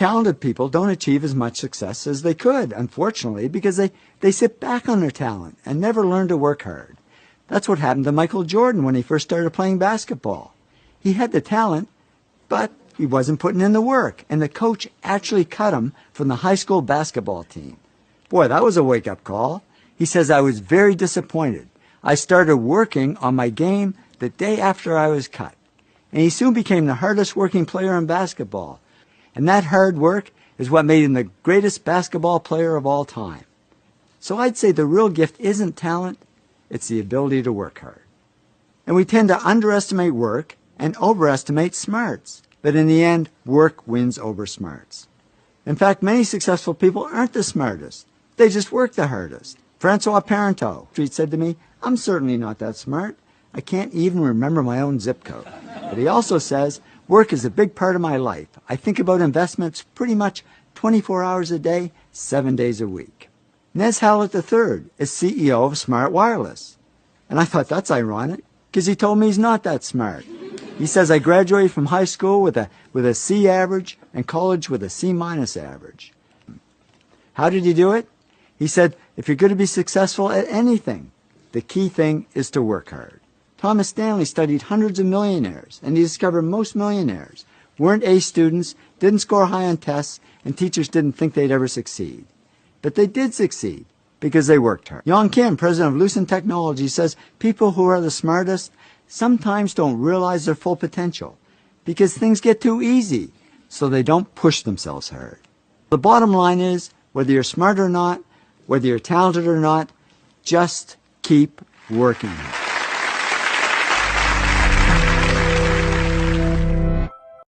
talented people don't achieve as much success as they could, unfortunately, because they sit back on their talent and never learn to work hard. That's what happened to Michael Jordan when he first started playing basketball. He had the talent, but he wasn't putting in the work, and the coach actually cut him from the high school basketball team. Boy, that was a wake-up call. He says, I was very disappointed. I started working on my game the day after I was cut. And he soon became the hardest working player in basketball. And that hard work is what made him the greatest basketball player of all time. So I'd say the real gift isn't talent, it's the ability to work hard. And we tend to underestimate work and overestimate smarts. But in the end, work wins over smarts. In fact, many successful people aren't the smartest. They just work the hardest. Francois Parenteau said to me, I'm certainly not that smart. I can't even remember my own zip code. But he also says, work is a big part of my life. I think about investments pretty much 24 hours a day, 7 days a week. Nez Hallett III is CEO of Smart Wireless. And I thought that's ironic, because he told me he's not that smart. He says, I graduated from high school with a C average and college with a C- average. How did he do it? He said, if you're going to be successful at anything, the key thing is to work hard. Thomas Stanley studied hundreds of millionaires, and he discovered most millionaires weren't A students, didn't score high on tests, and teachers didn't think they'd ever succeed. But they did succeed because they worked hard. Yong Kim, president of Lucent Technology, says people who are the smartest sometimes don't realize their full potential because things get too easy, so they don't push themselves hard. The bottom line is, whether you're smart or not, whether you're talented or not, just keep working.